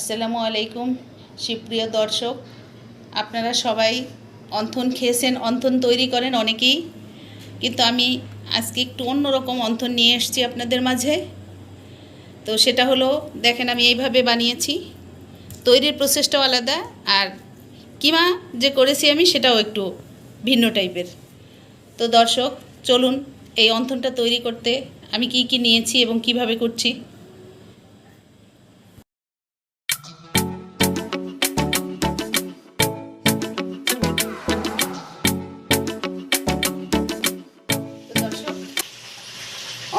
আসসালামু আলাইকুম সুপ্রিয় দর্শক, আপনারা সবাই অন্থন খেয়েছেন, অন্থন তৈরি করেন অনেকেই, কিন্তু আমি আজকে একটু অন্যরকম অন্থন নিয়ে এসেছি আপনাদের মাঝে। তো সেটা হলো, দেখেন আমি এইভাবে বানিয়েছি। তৈরির প্রসেসটাও আলাদা, আর কিমা যে করেছি আমি সেটাও একটু ভিন্ন টাইপের। তো দর্শক, চলুন এই অন্থনটা তৈরি করতে আমি কি কি নিয়েছি এবং কিভাবে করছি।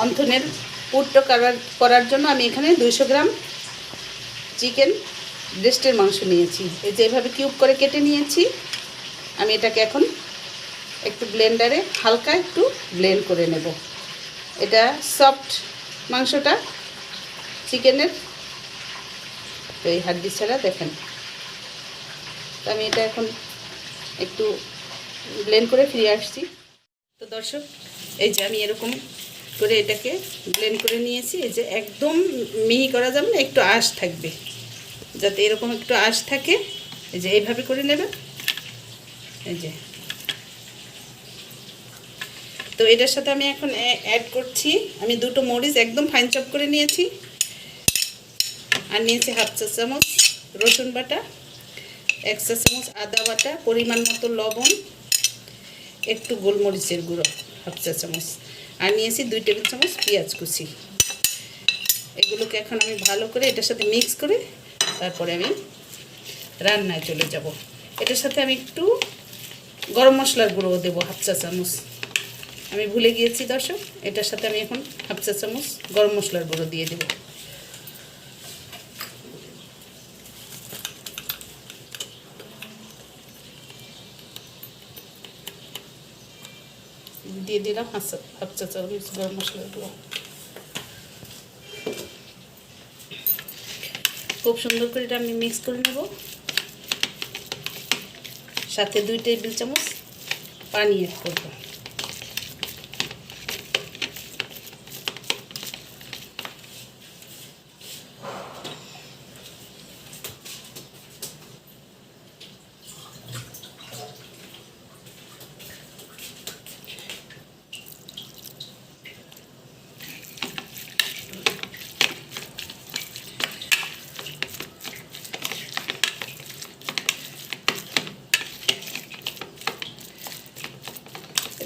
অন্থনের পুরটা করার জন্য আমি এখানে 200 গ্রাম চিকেন ব্রেস্টের মাংস নিয়েছি। এই যে এইভাবে কিউব করে কেটে নিয়েছি। আমি এটাকে এখন একটু ব্লেন্ডারে হালকা একটু ব্লেন্ড করে নেব। এটা সফট মাংসটা চিকেনের, তো এই হাড্ডি ছাড়া দেখেন। তো আমি এটা এখন একটু ব্লেন্ড করে ফিরে আসছি। তো দর্শক, এই যে আমি এরকম করে এটাকে ব্লেন্ড করে নিয়েছি। এই যে একদম মিহি করা যাবে না, একটু আঁশ থাকবে, যাতে এরকম একটু আঁশ থাকে। এই যে এইভাবে করে নেবেন। এই যে, তো এটার সাথে আমি এখন অ্যাড করছি, আমি 2টো মরিচ একদম ফাইন চপ করে নিয়েছি, আর নিয়েছি হাফ চা চামচ রসুন বাটা, 1 চা চামচ আদা বাটা, পরিমাণ মতো লবণ, একটু গোলমরিচের গুঁড়ো হাফ চা চামচ, আর নিয়েছি 2 টেবিল চামচ পেঁয়াজ কুচি। এগুলোকে এখন আমি ভালো করে এটার সাথে মিক্স করে তারপরে আমি রান্নায় চলে যাব। এটার সাথে আমি একটু গরম মশলার গুঁড়ো দেবো হাফ চা চামচ। আমি ভুলে গিয়েছি দর্শক, এটার সাথে আমি এখন হাফ চা চামচ গরম মশলার গুঁড়ো দিয়ে দেব। দিয়ে দিলাম হাফ চা চামচ গরম মশলার গুঁড়ো। খুব সুন্দর করে এটা আমি মিক্স করে নেব। সাথে 2 টেবিল চামচ পানি অ্যাড করব।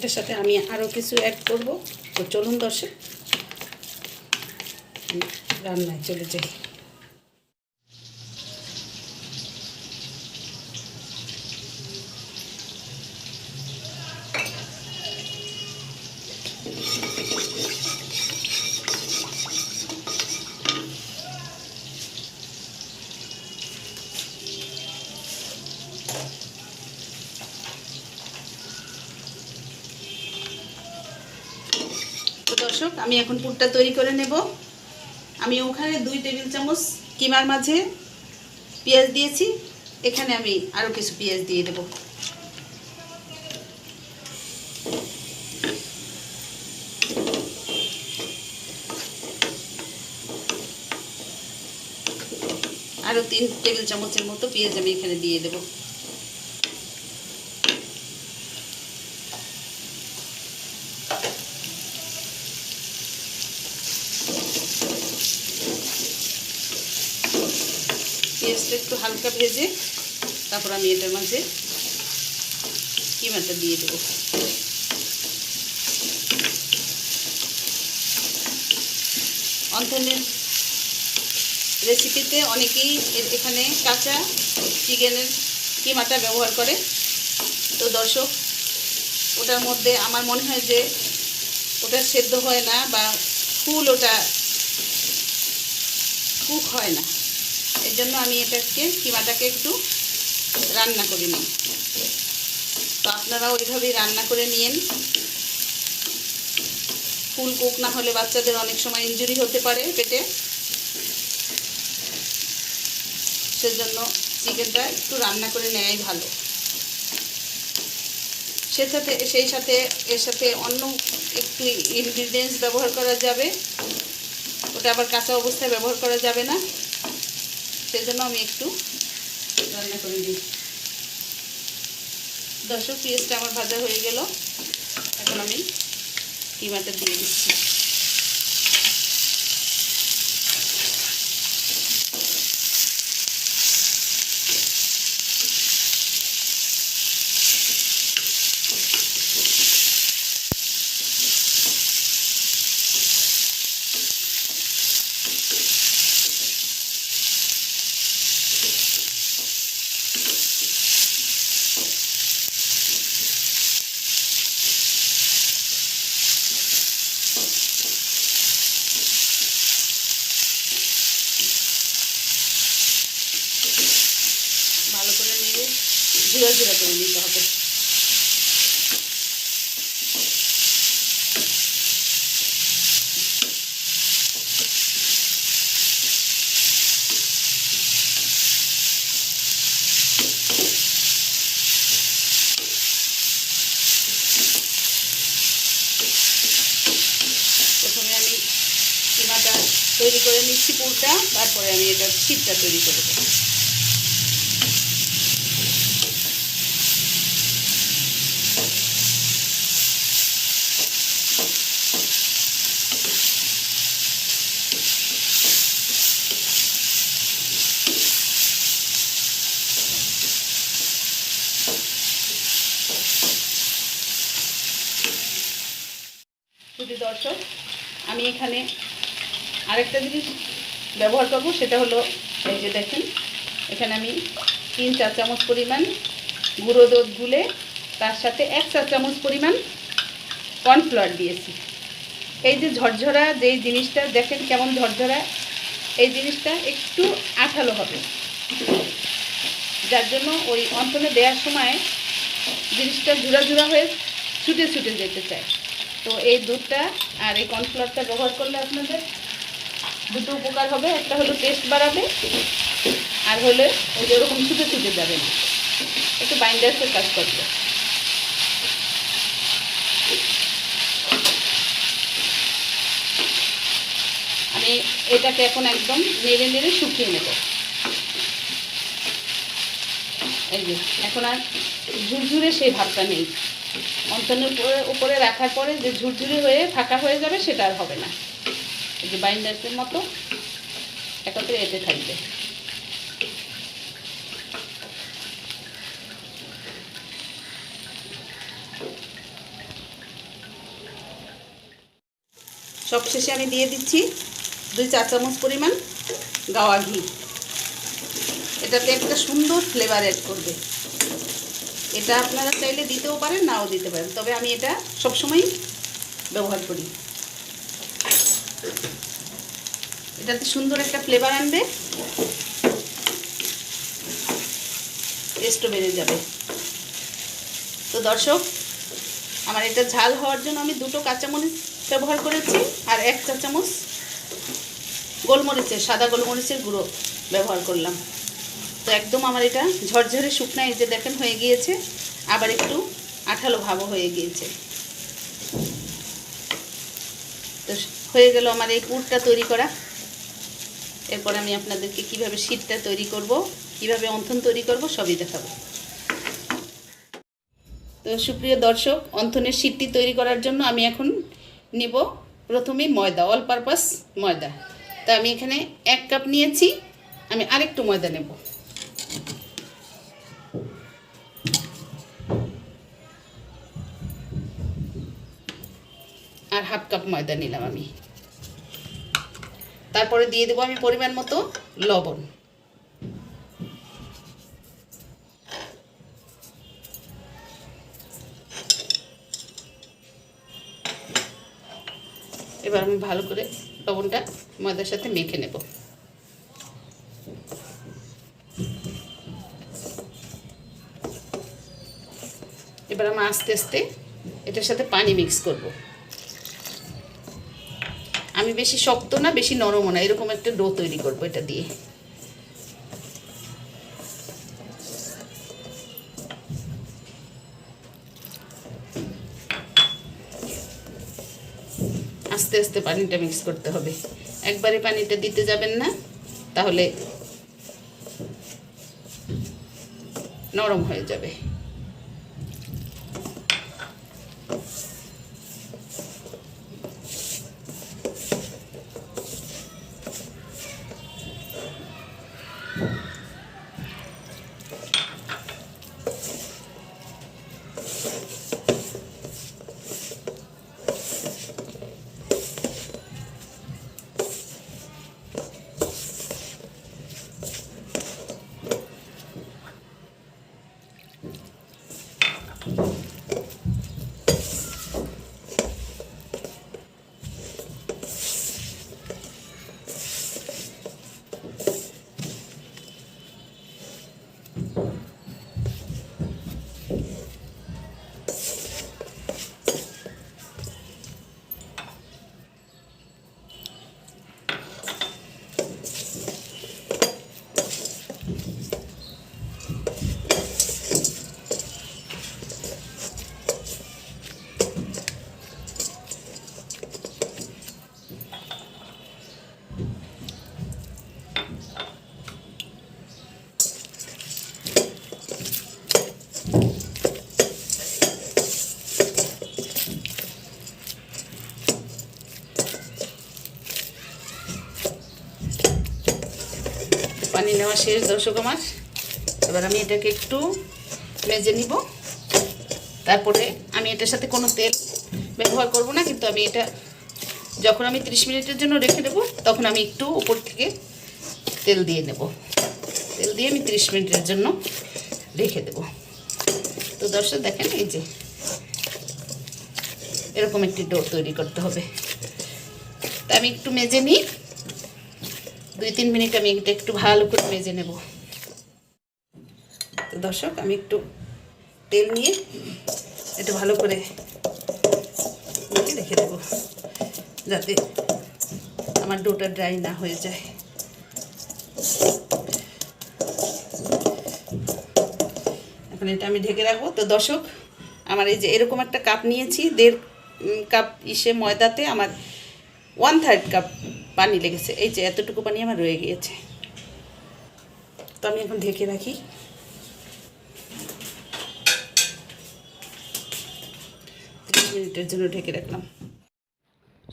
এটার সাথে আমি আরও কিছু অ্যাড করব। তো চলুন দর্শক, রান্নায় চলে যাই। তো দর্শক, আমি এখন পুরটা তৈরি করে নেব। আমি ওখানে 2 টেবিল চামচ কিমার মাঝে পেঁয়াজ দিয়েছি, এখানে আমি আরও কিছু পেঁয়াজ দিয়ে দেব। আরও 3 টেবিল চামচের মতো পেঁয়াজ আমি এখানে দিয়ে দেব। পেঁয়াজটা একটু হালকা ভেজে তারপর আমি এটার মাঝে কিমাটা দিয়ে দেব। অন্থনের রেসিপিতে অনেকেই এখানে কাঁচা চিকেনের কিমাটা ব্যবহার করে। তো দর্শক, ওটার মধ্যে আমার মনে হয় যে ওটা সেদ্ধ হয় না বা ফুল ওটা কুক হয় না। এর জন্য আমি এটাকে কিমাটাকে একটু রান্না করে নিই। তো আপনারাও ওইভাবেই রান্না করে নিন। ফুল কুক না হলে বাচ্চাদের অনেক সময় ইনজুরি হতে পারে পেটে, সেজন্য চিকেনটা একটু রান্না করে নেওয়াই ভালো। সেই সাথে এর সাথে অন্য একটু ইনগ্রিডিয়েন্টস ব্যবহার করা যাবে, ওটা আবার কাঁচা অবস্থায় ব্যবহার করা যাবে না। সেজন্য আমি একটু রান্না করে দিই। দর্শক, পেঁয়াজটা আমার ভাজা হয়ে গেল। এখন আমি কিমাটা দিয়ে দিচ্ছি। ভালো করে নেড়ে ঝুরা ঝুরা করে নিতে হবে। প্রথমে আমি কিমাটা তৈরি করে নিচ্ছি পুরটা, তারপরে আমি এটা ছিপটা তৈরি করে দেবো। যদি দর্শক, আমি এখানে আরেকটা জিনিস ব্যবহার করব, সেটা হলো এই যে দেখেন, এখানে আমি 3 চা চামচ পরিমাণ গুঁড়ো দুধ গুলে তার সাথে 1 চা চামচ পরিমাণ কর্নফ্লাওয়ার দিয়েছি। এই যে ঝরঝরা যেই জিনিসটা দেখেন কেমন ঝরঝরা, এই জিনিসটা একটু আঠালো হবে, যার জন্য ওই অন্তনে দেওয়ার সময় জিনিসটা ঝুরা ঝুরা হয়ে ছুটে ছুটে যেতে চায়। তো এই দুধটা আর এই কর্নফ্লাওয়ারটা ব্যবহার করলে আপনাদের দুটো উপকার হবে। একটা হলো টেস্ট বাড়াবে, আর হলে ওই যে ওরকম ছুটে ছুটে যাবে না, একটু বাইন্ডার্সের কাজ করবে। আমি এটাকে এখন একদম নেড়ে নেড়ে শুকিয়ে নেব। এই যে এখন আর ঝুরঝুরে সেই ভাবটা নেই। অন্তনের উপরে রাখার পরে যে ঝুরঝুরে হয়ে ফাঁকা হয়ে যাবে, সেটা আর হবে না। এই যে বাইন্ডার্সের মতো একত্রে এতে থাকবে। সবশেষে আমি দিয়ে দিচ্ছি 2 চা চামচ পরিমাণ গাওয়া ঘি। এটাতে একটা সুন্দর ফ্লেভার অ্যাড করবে। এটা আপনারা চাইলে দিতেও পারেন, নাও দিতে পারেন, তবে আমি এটা সবসময় ব্যবহার করি। এটাতে সুন্দর একটা ফ্লেভার আনবে, টেস্টও বেড়ে যাবে। তো দর্শক, আমার এটা ঝাল হওয়ার জন্য আমি 2টো কাঁচামরিচ ব্যবহার করেছি, আর 1 চা চামচ গোলমরিচের সাদা গোলমরিচের গুঁড়ো ব্যবহার করলাম। তো একদম আমার এটা ঝরঝরে শুকনা, এই যে দেখেন হয়ে গিয়েছে, আবার একটু আঠালো ভাবও হয়ে গিয়েছে। তো হয়ে গেল আমার এই পুরটা তৈরি করা। এরপর আমি আপনাদেরকে কিভাবে শীতটা তৈরি করব, কিভাবে অন্থন তৈরি করব, সবই দেখাবো। তো সুপ্রিয় দর্শক, অন্থনের শীতটি তৈরি করার জন্য আমি এখন নেব প্রথমে ময়দা, অল পারপাস ময়দা। তা আমি এখানে 1 কাপ নিয়েছি, আমি আরেকটু ময়দা নেব। আর হাফ কাপ ময়দা নিলাম আমি। তারপরে দিয়ে দেবো আমি পরিমাণ মতো লবণ। এবার আমি ভালো করে লবণটা ময়দার সাথে মেখে নেব। এবার আমি আস্তে আস্তে এটার সাথে পানি মিক্স করব। আমি বেশি শক্ত না, বেশি নরমও না, এরকম একটা ডো তৈরি করব এটা দিয়ে। আস্তে আস্তে পানিটা মিক্স করতে হবে, একবারে পানিটা দিতে যাবেন না, তাহলে নরম হয়ে যাবে। পানি নেওয়া শেষ দর্শক আমার। এবার আমি এটাকে একটু ভেজে নিব। তারপরে আমি এটার সাথে কোনো তেল ব্যবহার করব না, কিন্তু আমি এটা যখন আমি 30 মিনিটের জন্য রেখে দেব তখন আমি একটু উপর থেকে তেল দিয়ে নেব। তেল দিয়ে আমি 30 মিনিটের জন্য রেখে দেব। তো দর্শক দেখেন, এই যে এরকম একটি ডো তৈরি করতে হবে। তা আমি একটু মেজে নিই, 2-3 মিনিট আমি এটা একটু ভালো করে মেজে নেব। তো দর্শক আমি একটু তেল নিয়ে এটা ভালো করে রেখে দেব, যাতে আমার ডোটা ড্রাই না হয়ে যায়। এখন এটা আমি ঢেকে রাখবো। তো দর্শক আমার এই যে এরকম একটা কাপ নিয়েছি, 1.5 কাপ ময়দাতে আমার 1/3 কাপ পানি লেগেছে। এই যে এতটুকু পানি আমার রয়ে গিয়েছে। তো আমি এখন ঢেকে রাখি। মিনিটের জন্য ঢেকে রাখলাম।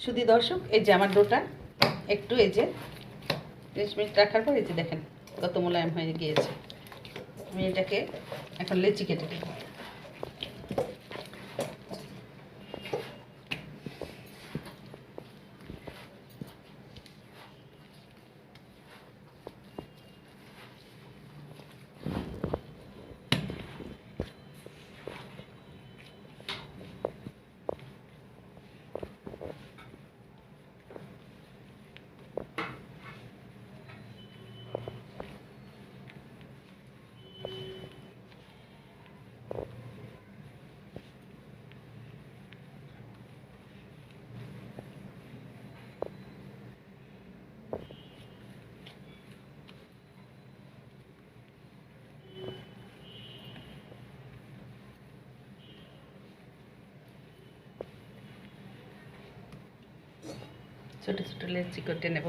শুধু দর্শক এই যে আমার ডোটা একটু এই যে 30 মিনিট রাখার পর এই যে দেখেন কত মোলায়েম হয়ে গিয়েছে। আমি এটাকে এখন লেচি কেটে দেব। ছোট ছোট লেচি কেটে নেব।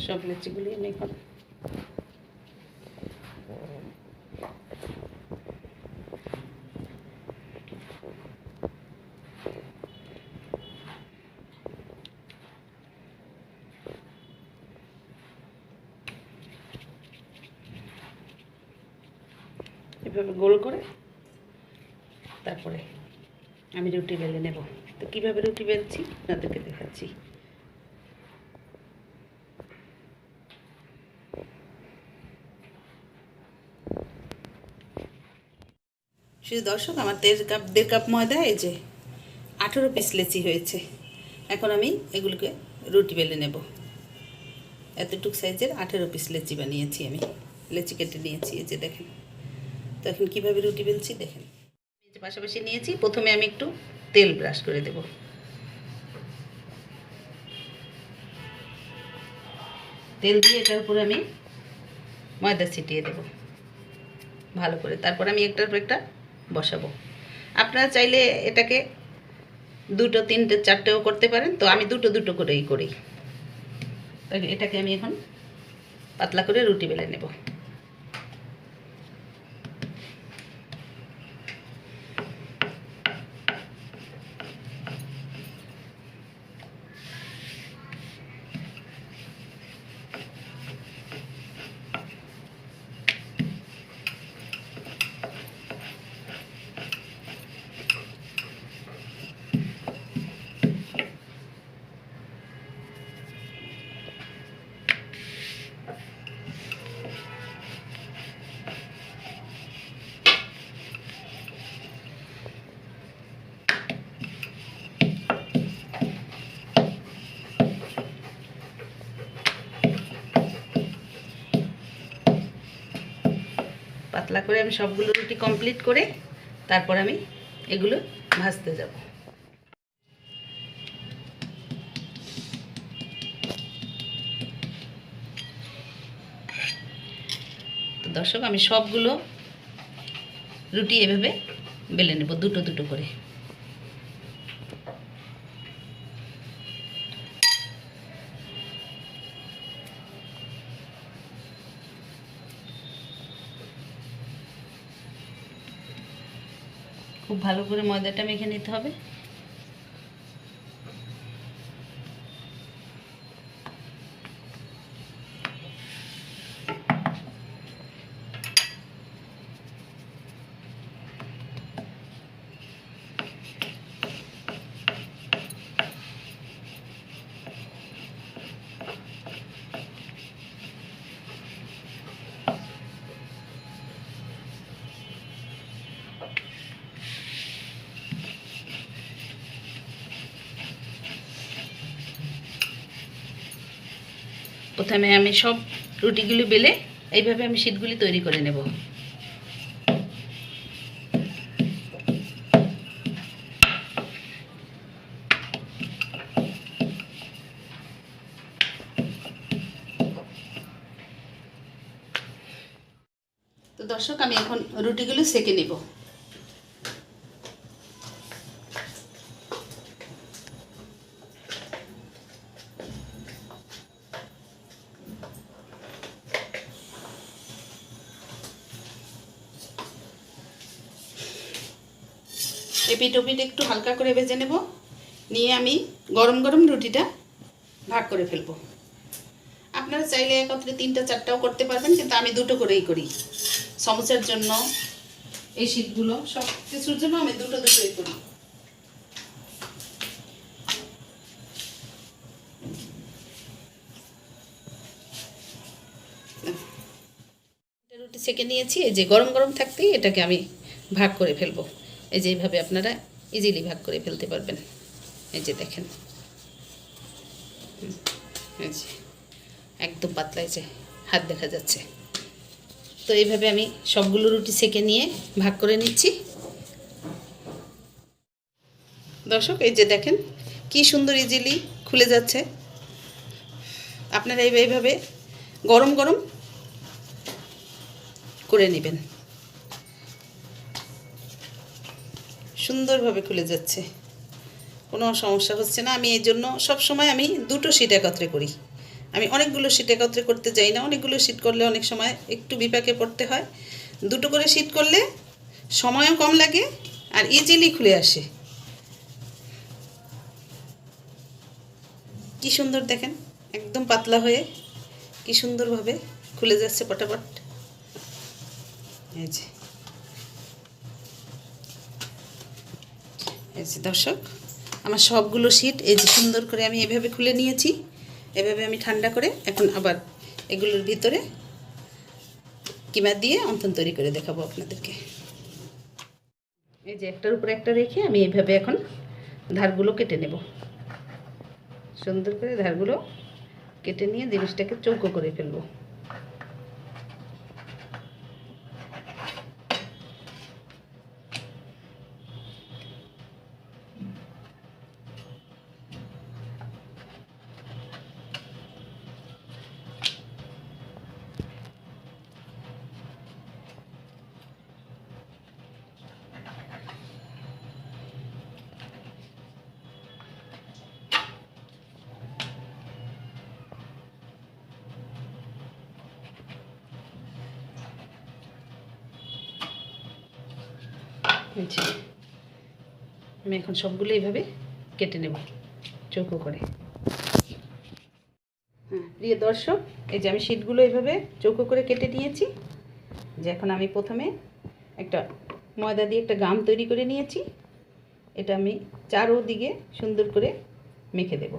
সব লেচিগুলি আমি এখন এভাবে গোল করে তারপরে আমি রুটি বেলে নেব। তো কীভাবে রুটি বেলছি আপনাদেরকে দেখাচ্ছি। শুধু দর্শক আমার 1.5 কাপ ময়দা এই যে 18 পিস লেচি হয়েছে। এখন আমি এগুলোকে রুটি বেলে নেব। এতটুকু সাইজের 18 পিস লেচি বানিয়েছি আমি, লেচি কেটে নিয়েছি। এই যে দেখেন। তো এখন কীভাবে রুটি বেলছি দেখেন। এই যে পাশাপাশি নিয়েছি, প্রথমে আমি একটু তেল ব্রাশ করে দেব। তেল দিয়ে এটার উপরে আমি ময়দা ছিটিয়ে দেব ভালো করে। তারপর আমি একটার পর একটা বসাবো। আপনারা চাইলে এটাকে 2টো 3টে 4টেও করতে পারেন, তো আমি 2টো করেই করি। এটাকে আমি এখন পাতলা করে রুটি বেলে নেব। পাতলা করে আমি সবগুলো রুটি কমপ্লিট করে তারপর আমি এগুলো ভাজতে যাব। তো দর্শক, আমি সবগুলো রুটি এভাবে বেলে নেব 2টো করে। খুব ভালো করে ময়দাটা মেখে নিতে হবে। প্রথমে আমি সব রুটিগুলি বেলে এইভাবে আমি শীটগুলি তৈরি করে নেব। তো দর্শক, আমি এখন রুটিগুলো সেঁকে নেব। এপিট ওপিট একটু হালকা করে ভেজে নেব, নিয়ে আমি গরম গরম রুটিটা ভাগ করে ফেলবো। আপনারা চাইলে একত্রে 3টা 4টাও করতে পারবেন, কিন্তু আমি 2টো করেই করি। সমোসার জন্য, এই শীটগুলো সব কিছুর জন্য আমি 2টোই করি। রুটি সেঁকে নিয়েছি। এই যে গরম গরম থাকতেই এটাকে আমি ভাগ করে ফেলবো। এই যে এইভাবে আপনারা ইজিলি ভাগ করে ফেলতে পারবেন। এই যে দেখেন, এই যে একদম পাতলা, এই যে হাত দেখা যাচ্ছে। তো এইভাবে আমি সবগুলো রুটি সেঁকে নিয়ে ভাগ করে নিচ্ছি। দর্শক, এই যে দেখেন কি সুন্দর ইজিলি খুলে যাচ্ছে। আপনারা এইভাবে গরম গরম করে নেবেন। সুন্দরভাবে খুলে যাচ্ছে, কোনো সমস্যা হচ্ছে না। আমি এই জন্য সবসময় আমি 2টো শীট একত্রে করি। আমি অনেকগুলো শীট একত্রে করতে যাই না। অনেকগুলো শীট করলে অনেক সময় একটু বিপাকে পড়তে হয়। 2টো করে শীট করলে সময়ও কম লাগে আর ইজিলি খুলে আসে। কি সুন্দর দেখেন, একদম পাতলা হয়ে কি সুন্দরভাবে খুলে যাচ্ছে পটাপট। এই যে দর্শক, আমার সবগুলো শীট এই যে সুন্দর করে আমি এভাবে খুলে নিয়েছি। এভাবে আমি ঠান্ডা করে এখন আবার এগুলোর ভিতরে কিমা দিয়ে অন্তন তৈরি করে দেখাবো আপনাদেরকে। এই যে একটার উপরে একটা রেখে আমি এইভাবে এখন ধারগুলো কেটে নেব। সুন্দর করে ধারগুলো কেটে নিয়ে জিনিসটাকে চৌকো করে ফেলবো। আমি এখন সবগুলো এইভাবে কেটে নেব চৌকো করে। প্রিয় দর্শক, এই যে আমি শীটগুলো এইভাবে চৌকো করে কেটে নিয়েছি। যে এখন আমি প্রথমে একটা ময়দা দিয়ে একটা গাম তৈরি করে নিয়েছি। এটা আমি চারোদিকে সুন্দর করে মেখে দেব।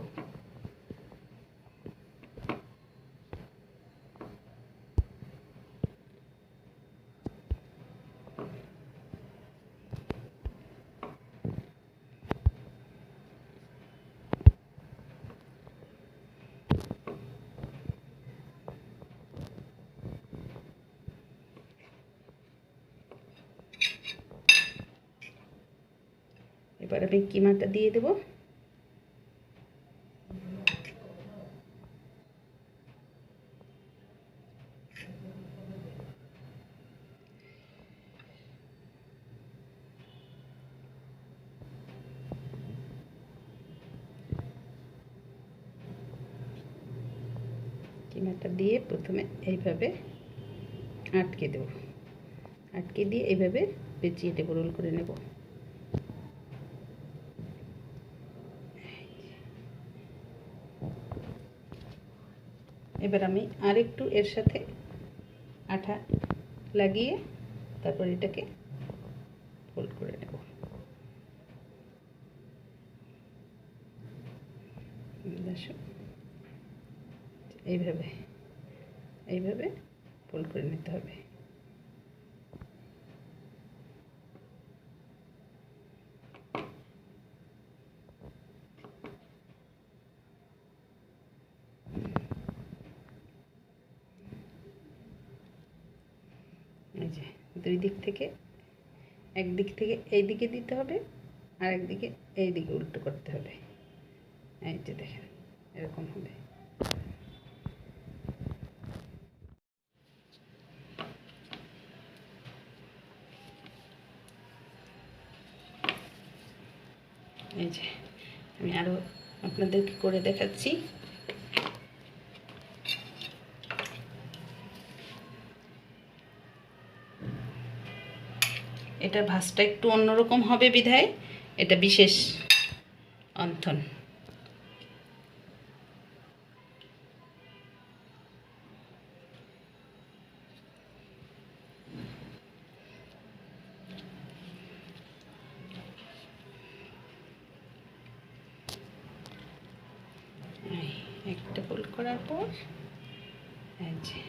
এবার আমি কিমাটা দিয়ে দেব। কিমাটা দিয়ে প্রথমে এইভাবে আটকে দেব, আটকে দিয়ে এইভাবে পেঁচিয়ে দেব, রোল করে নেব। এবার আমি আরেকটু এর সাথে আঠা লাগিয়ে তারপর এটাকে ফোল্ড করে নেব। এইভাবে এইভাবে ফোল্ড করে নিতে হবে। এই যে দুই দিক থেকে, একদিক থেকে এই দিকে দিতে হবে আর একদিকে এই দিকে উল্টো করতে হবে। এই যে দেখেন এরকম হবে। এই যে আমি আরো আপনাদেরকে করে দেখাচ্ছি। এটা ভাঁজটা একটু অন্যরকম হবে বিধায় এটা বিশেষ অন্থন। একটা ফোল্ড করার পর এই যে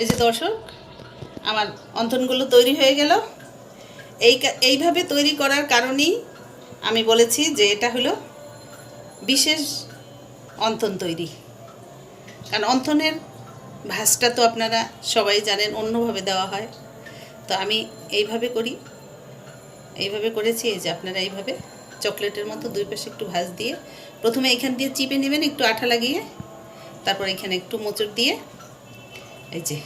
এই যে দর্শক, আমার অন্থনগুলো তৈরি হয়ে গেল। এইভাবে তৈরি করার কারণেই আমি বলেছি যে এটা হলো বিশেষ অন্থন তৈরি। কারণ অন্থনের ভাঁজটা তো আপনারা সবাই জানেন অন্যভাবে দেওয়া হয়, তো আমি এইভাবে করি, এইভাবে করেছি। এই যে আপনারা এইভাবে চকলেটের মতো দুই পাশে একটু ভাঁজ দিয়ে প্রথমে এইখান দিয়ে চিপে নেবেন একটু আঠা লাগিয়ে, তারপর এখানে একটু মোচড় দিয়ে, এই যে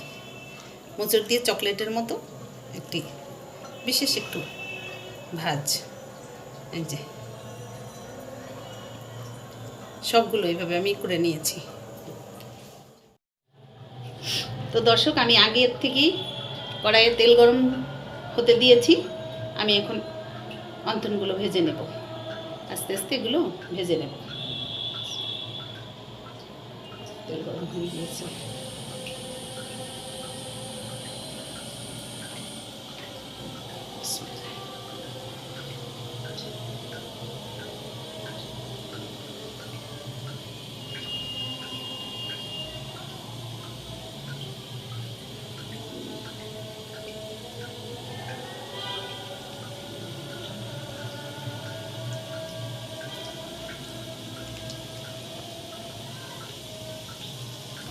মোচড় দিয়ে চকলেটের মতো একটি বিশেষ একটু ভাঁজ। এই যে সবগুলো এইভাবে আমি করে নিয়েছি। তো দর্শক, আমি আগের থেকেই কড়াইয়ে তেল গরম হতে দিয়েছি। আমি এখন অন্থনগুলো ভেজে নেব। আস্তে আস্তে এগুলো ভেজে নেব। তেল গরম হয়ে গিয়েছে।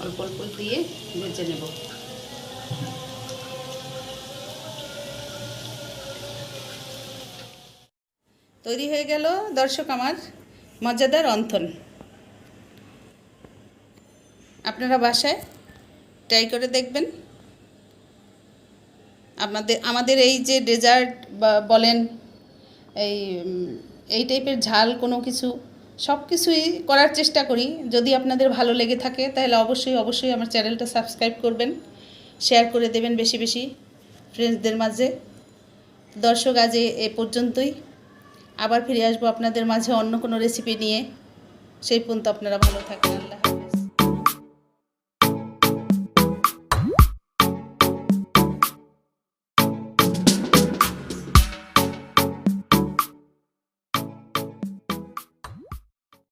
অল্প অল্প দিয়ে ভেজে নেব। তৈরি হয়ে গেল দর্শক আমার মজাদার অন্থন। আপনারা বাসায় ট্রাই করে দেখবেন। আমাদের এই যে ডেজার্ট বা বলেন এই টাইপের ঝাল কোনো কিছু সব কিছুই করার চেষ্টা করি। যদি আপনাদের ভালো লেগে থাকে তাহলে অবশ্যই আমার চ্যানেলটা সাবস্ক্রাইব করবেন, শেয়ার করে দেবেন বেশি বেশি ফ্রেন্ডসদের মাঝে। দর্শক আজ এ পর্যন্তই। আবার ফিরে আসবো আপনাদের মাঝে অন্য কোনো রেসিপি নিয়ে। সেই পর্যন্ত আপনারা ভালো থাকবেন।